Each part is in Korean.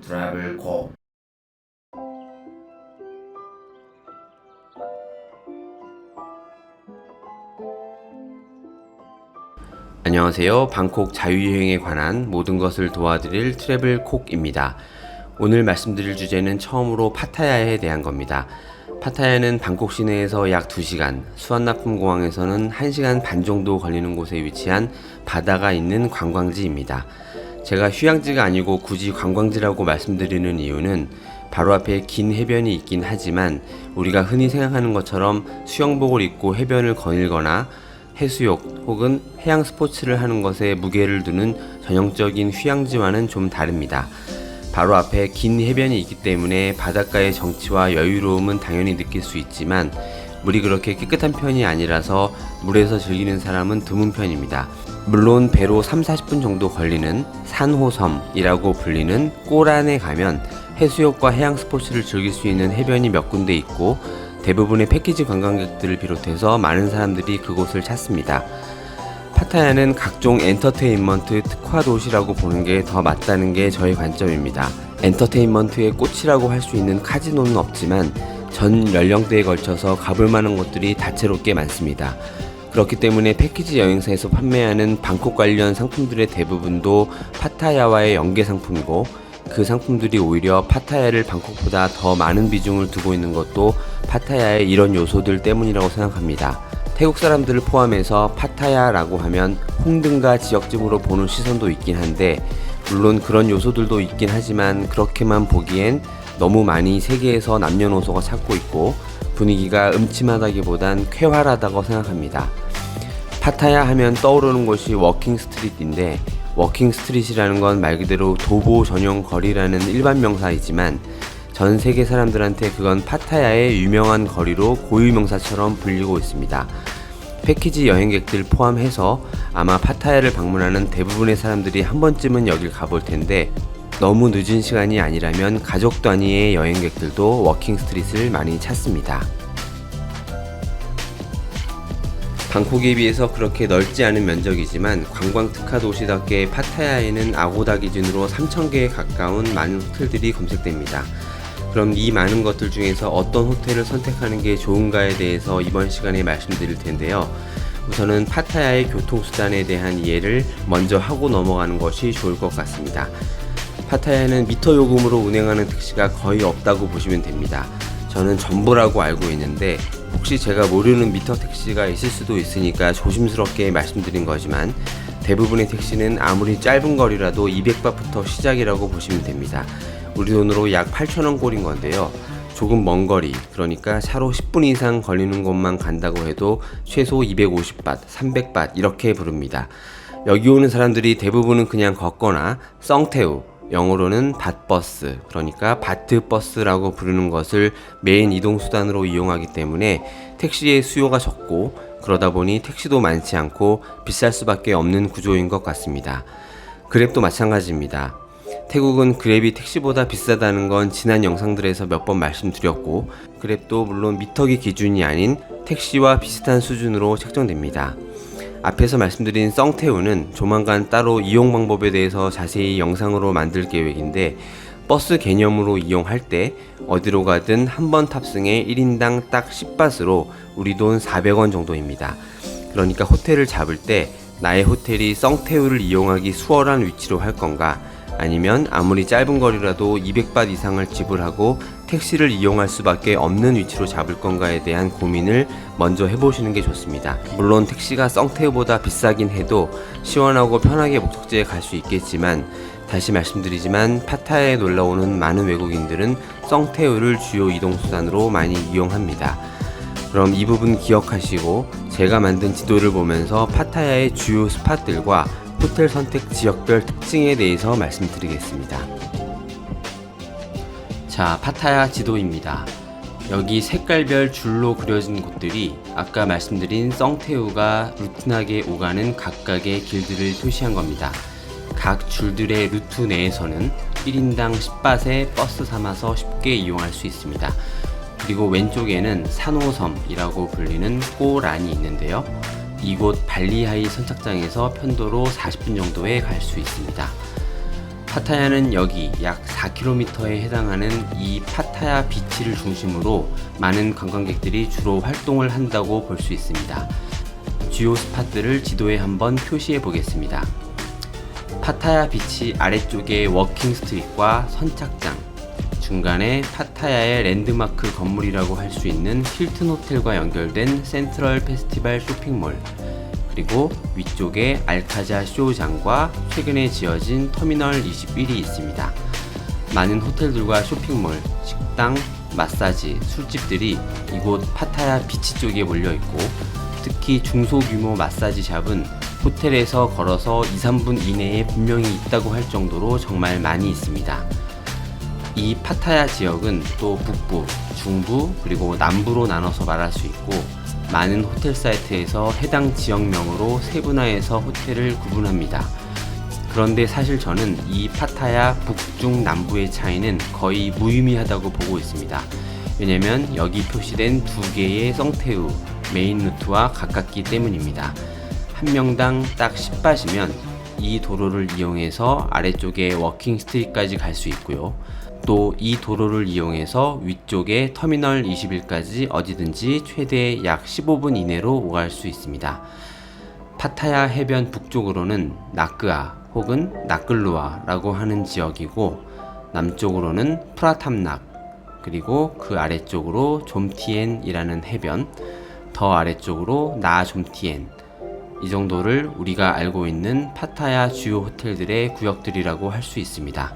트래블 콕. 안녕하세요. 방콕 자유여행에 관한 모든 것을 도와드릴 트래블 콕입니다. 오늘 말씀드릴 주제는 처음으로 파타야에 대한 겁니다. 파타야는 방콕 시내에서 약 2시간, 수완나품 공항에서는 1시간 반 정도 걸리는 곳에 위치한 바다가 있는 관광지입니다. 제가 휴양지가 아니고 굳이 관광지라고 말씀드리는 이유는 바로 앞에 긴 해변이 있긴 하지만 우리가 흔히 생각하는 것처럼 수영복을 입고 해변을 거닐거나 해수욕 혹은 해양 스포츠를 하는 것에 무게를 두는 전형적인 휴양지와는 좀 다릅니다. 바로 앞에 긴 해변이 있기 때문에 바닷가의 정취와 여유로움은 당연히 느낄 수 있지만 물이 그렇게 깨끗한 편이 아니라서 물에서 즐기는 사람은 드문 편입니다. 물론 배로 3-40분 정도 걸리는 산호섬이라고 불리는 꼬란에 가면 해수욕과 해양 스포츠를 즐길 수 있는 해변이 몇 군데 있고 대부분의 패키지 관광객들을 비롯해서 많은 사람들이 그곳을 찾습니다. 파타야는 각종 엔터테인먼트 특화 도시라고 보는 게 더 맞다는 게 저의 관점입니다. 엔터테인먼트의 꽃이라고 할 수 있는 카지노는 없지만 전 연령대에 걸쳐서 가볼 만한 곳들이 다채롭게 많습니다. 그렇기 때문에 패키지 여행사에서 판매하는 방콕 관련 상품들의 대부분도 파타야와의 연계 상품이고 그 상품들이 오히려 파타야를 방콕보다 더 많은 비중을 두고 있는 것도 파타야의 이런 요소들 때문이라고 생각합니다. 태국 사람들을 포함해서 파타야라고 하면 홍등가 지역쯤으로 보는 시선도 있긴 한데 물론 그런 요소들도 있긴 하지만 그렇게만 보기엔 너무 많이 세계에서 남녀노소가 찾고 있고 분위기가 음침하다기보단 쾌활하다고 생각합니다. 파타야 하면 떠오르는 곳이 워킹 스트릿인데 워킹 스트릿이라는 건 말 그대로 도보 전용 거리라는 일반 명사이지만 전 세계 사람들한테 그건 파타야의 유명한 거리로 고유명사처럼 불리고 있습니다. 패키지 여행객들 포함해서 아마 파타야를 방문하는 대부분의 사람들이 한 번쯤은 여길 가볼 텐데 너무 늦은 시간이 아니라면 가족 단위의 여행객들도 워킹 스트릿을 많이 찾습니다. 방콕에 비해서 그렇게 넓지 않은 면적이지만 관광 특화 도시답게 파타야에는 아고다 기준으로 3,000개에 가까운 많은 호텔들이 검색됩니다. 그럼 이 많은 것들 중에서 어떤 호텔을 선택하는 게 좋은가에 대해서 이번 시간에 말씀드릴 텐데요. 우선은 파타야의 교통수단에 대한 이해를 먼저 하고 넘어가는 것이 좋을 것 같습니다. 파타야는 미터 요금으로 운행하는 택시가 거의 없다고 보시면 됩니다. 저는 전부라고 알고 있는데 혹시 제가 모르는 미터 택시가 있을 수도 있으니까 조심스럽게 말씀드린 거지만 대부분의 택시는 아무리 짧은 거리라도 200바트부터 시작이라고 보시면 됩니다. 우리 돈으로 약 8,000원 꼴인 건데요. 조금 먼 거리, 그러니까 차로 10분 이상 걸리는 곳만 간다고 해도 최소 250바트, 300바트 이렇게 부릅니다. 여기 오는 사람들이 대부분은 그냥 걷거나 썽태우, 영어로는 밭버스, 그러니까 바트버스라고 부르는 것을 메인 이동수단으로 이용하기 때문에 택시의 수요가 적고 그러다 보니 택시도 많지 않고 비쌀 수밖에 없는 구조인 것 같습니다. 그랩도 마찬가지입니다. 태국은 그랩이 택시보다 비싸다는 건 지난 영상들에서 몇 번 말씀드렸고 그랩도 물론 미터기 기준이 아닌 택시와 비슷한 수준으로 책정됩니다. 앞에서 말씀드린 썽태우는 조만간 따로 이용 방법에 대해서 자세히 영상으로 만들 계획인데 버스 개념으로 이용할 때 어디로 가든 한 번 탑승에 1인당 딱 10바트로 우리 돈 400원 정도입니다. 그러니까 호텔을 잡을 때 나의 호텔이 썽태우를 이용하기 수월한 위치로 할 건가 아니면 아무리 짧은 거리라도 200바트 이상을 지불하고 택시를 이용할 수밖에 없는 위치로 잡을 건가에 대한 고민을 먼저 해보시는 게 좋습니다. 물론 택시가 썽태우보다 비싸긴 해도 시원하고 편하게 목적지에 갈 수 있겠지만 다시 말씀드리지만 파타야에 놀러오는 많은 외국인들은 썽태우를 주요 이동수단으로 많이 이용합니다. 그럼 이 부분 기억하시고 제가 만든 지도를 보면서 파타야의 주요 스팟들과 호텔 선택 지역별 특징에 대해서 말씀드리겠습니다. 자, 파타야 지도입니다. 여기 색깔별 줄로 그려진 곳들이 아까 말씀드린 썽태우가 루틴하게 오가는 각각의 길들을 표시한 겁니다. 각 줄들의 루트 내에서는 1인당 10바트에 버스 삼아서 쉽게 이용할 수 있습니다. 그리고 왼쪽에는 산호섬이라고 불리는 꼬란이 있는데요. 이곳 발리하이 선착장에서 편도로 40분 정도에 갈 수 있습니다. 파타야는 여기 약 4km에 해당하는 이 파타야 비치를 중심으로 많은 관광객들이 주로 활동을 한다고 볼 수 있습니다. 주요 스팟들을 지도에 한번 표시해 보겠습니다. 파타야 비치 아래쪽에 워킹 스트릿과 선착장, 중간에 파타야의 랜드마크 건물이라고 할 수 있는 힐튼 호텔과 연결된 센트럴 페스티벌 쇼핑몰, 그리고 위쪽에 알카자 쇼장과 최근에 지어진 터미널 21이 있습니다. 많은 호텔들과 쇼핑몰, 식당, 마사지, 술집들이 이곳 파타야 비치 쪽에 몰려있고, 특히 중소규모 마사지 샵은 호텔에서 걸어서 2-3분 이내에 분명히 있다고 할 정도로 정말 많이 있습니다. 이 파타야 지역은 또 북부, 중부, 그리고 남부로 나눠서 말할 수 있고, 많은 호텔 사이트에서 해당 지역명으로 세분화해서 호텔을 구분합니다. 그런데 사실 저는 이 파타야 북중 남부의 차이는 거의 무의미하다고 보고 있습니다. 왜냐면 여기 표시된 두 개의 성태우, 메인 루트와 가깝기 때문입니다. 한 명당 딱 10바트면 이 도로를 이용해서 아래쪽에 워킹 스트릿까지 갈 수 있고요. 또 이 도로를 이용해서 위쪽에 터미널 21까지 어디든지 최대 약 15분 이내로 오갈 수 있습니다. 파타야 해변 북쪽으로는 나크아 혹은 나클루아라고 하는 지역이고, 남쪽으로는 프라탐낙, 그리고 그 아래쪽으로 좀티엔이라는 해변, 더 아래쪽으로 나좀티엔, 이 정도를 우리가 알고 있는 파타야 주요 호텔들의 구역들이라고 할 수 있습니다.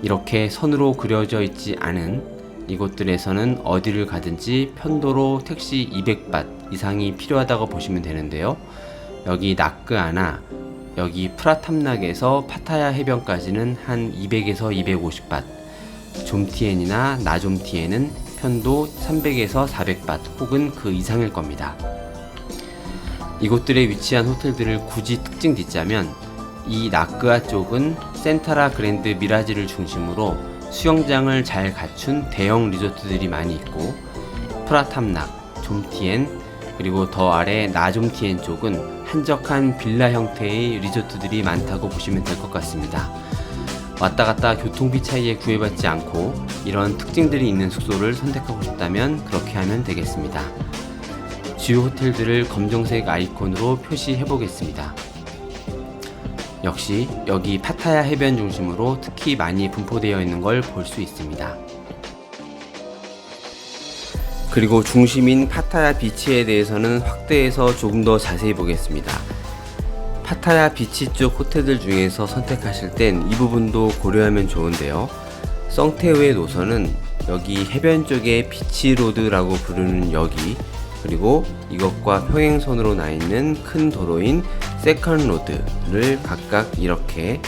이렇게 선으로 그려져 있지 않은 이곳들에서는 어디를 가든지 편도로 택시 200바트 이상이 필요하다고 보시면 되는데요. 여기 나크아나 여기 프라탐낙에서 파타야 해변까지는 한 200에서 250바트, 좀티엔이나 나좀티엔은 편도 300에서 400바트 혹은 그 이상일 겁니다. 이곳들에 위치한 호텔들을 굳이 특징 짓자면, 이 나크아 쪽은 센타라 그랜드 미라지를 중심으로 수영장을 잘 갖춘 대형 리조트들이 많이 있고, 프라탐낙, 좀티엔, 그리고 더 아래 나좀티엔 쪽은 한적한 빌라 형태의 리조트들이 많다고 보시면 될 것 같습니다. 왔다갔다 교통비 차이에 구애받지 않고 이런 특징들이 있는 숙소를 선택하고 싶다면 그렇게 하면 되겠습니다. 주요 호텔들을 검정색 아이콘으로 표시해 보겠습니다. 역시 여기 파타야 해변 중심으로 특히 많이 분포되어 있는 걸 볼 수 있습니다. 그리고 중심인 파타야 비치에 대해서는 확대해서 조금 더 자세히 보겠습니다. 파타야 비치 쪽 호텔들 중에서 선택하실 땐 이 부분도 고려하면 좋은데요. 성태우의 노선은 여기 해변 쪽에 비치로드라고 부르는 여기, 그리고 이것과 평행선으로 나 있는 큰 도로인 세컨로드를 각각 이렇게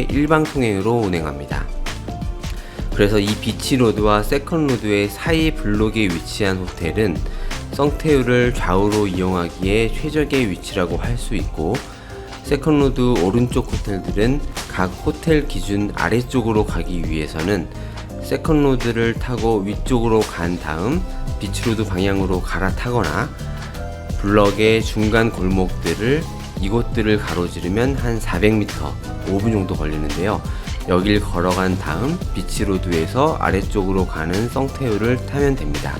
일방통행으로 운행합니다. 그래서 이 비치로드와 세컨로드의 사이 블록에 위치한 호텔은 성태우를 좌우로 이용하기에 최적의 위치라고 할 수 있고, 세컨로드 오른쪽 호텔들은 각 호텔 기준 아래쪽으로 가기 위해서는 세컨로드를 타고 위쪽으로 간 다음 비치로드 방향으로 갈아타거나, 블럭의 중간 골목들을 이곳들을 가로지르면 한 400m, 5분 정도 걸리는데요. 여길 걸어간 다음 비치로드에서 아래쪽으로 가는 성태우를 타면 됩니다.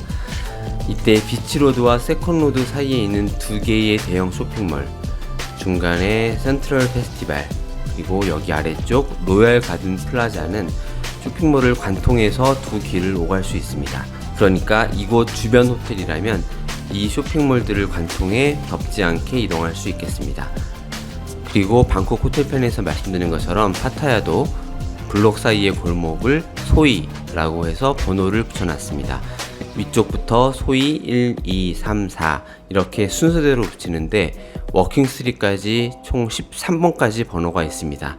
이때 비치로드와 세컨로드 사이에 있는 두 개의 대형 쇼핑몰, 중간에 센트럴 페스티벌, 그리고 여기 아래쪽 로얄 가든 플라자는 쇼핑몰을 관통해서 두 길을 오갈 수 있습니다. 그러니까 이곳 주변 호텔이라면 이 쇼핑몰들을 관통해 덥지 않게 이동할 수 있겠습니다. 그리고 방콕 호텔편에서 말씀드린 것처럼 파타야도 블록 사이의 골목을 소이라고 해서 번호를 붙여놨습니다. 위쪽부터 소이 1, 2, 3, 4 이렇게 순서대로 붙이는데, 워킹 스트릿까지 총 13번까지 번호가 있습니다.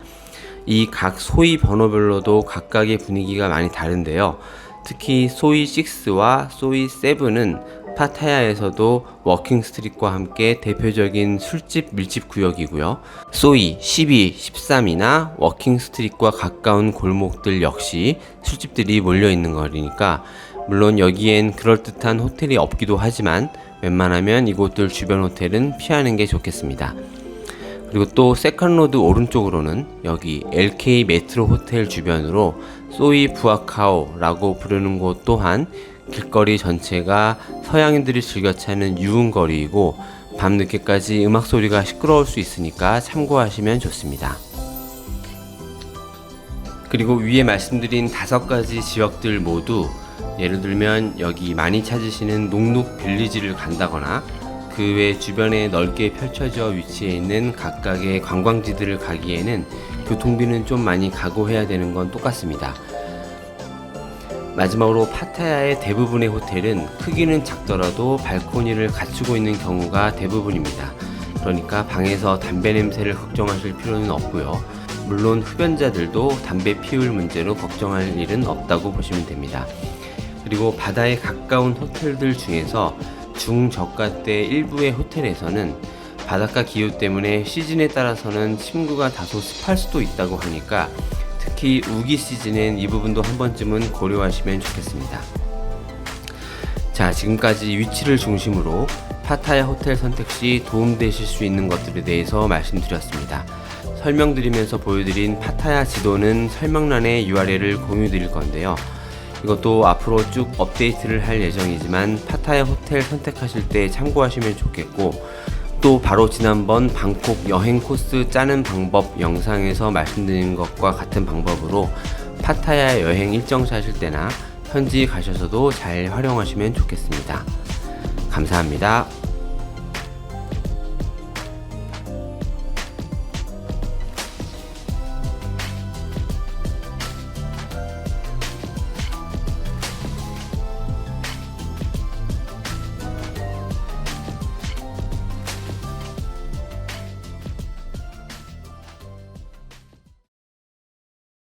이 각 소이 번호별로도 각각의 분위기가 많이 다른데요. 특히 소이 6와 소이 7은 파타야에서도 워킹 스트릿과 함께 대표적인 술집 밀집 구역이고요. 소이 12, 13이나 워킹 스트릿과 가까운 골목들 역시 술집들이 몰려 있는 거리니까, 물론 여기엔 그럴듯한 호텔이 없기도 하지만 웬만하면 이곳들 주변 호텔은 피하는 게 좋겠습니다. 그리고 또 세컨로드 오른쪽으로는 여기 LK 메트로 호텔 주변으로 소이 부아카오라고 부르는 곳 또한 길거리 전체가 서양인들이 즐겨 찾는 유흥거리이고 밤늦게까지 음악 소리가 시끄러울 수 있으니까 참고하시면 좋습니다. 그리고 위에 말씀드린 5가지 지역들 모두 예를 들면 여기 많이 찾으시는 녹룩 빌리지를 간다거나 그 외 주변에 넓게 펼쳐져 위치해 있는 각각의 관광지들을 가기에는 교통비는 좀 많이 각오해야 되는 건 똑같습니다. 마지막으로 파타야의 대부분의 호텔은 크기는 작더라도 발코니를 갖추고 있는 경우가 대부분입니다. 그러니까 방에서 담배 냄새를 걱정하실 필요는 없고요. 물론 흡연자들도 담배 피울 문제로 걱정할 일은 없다고 보시면 됩니다. 그리고 바다에 가까운 호텔들 중에서 중저가대 일부의 호텔에서는 바닷가 기후 때문에 시즌에 따라서는 침구가 다소 습할 수도 있다고 하니까 특히 우기 시즌엔 이 부분도 한 번쯤은 고려하시면 좋겠습니다. 자, 지금까지 위치를 중심으로 파타야 호텔 선택 시 도움되실 수 있는 것들에 대해서 말씀드렸습니다. 설명드리면서 보여드린 파타야 지도는 설명란에 URL을 공유드릴 건데요. 이것도 앞으로 쭉 업데이트를 할 예정이지만 파타야 호텔 선택하실 때 참고하시면 좋겠고, 또 바로 지난번 방콕 여행 코스 짜는 방법 영상에서 말씀드린 것과 같은 방법으로 파타야 여행 일정 짜실 때나 현지 가셔서도 잘 활용하시면 좋겠습니다. 감사합니다.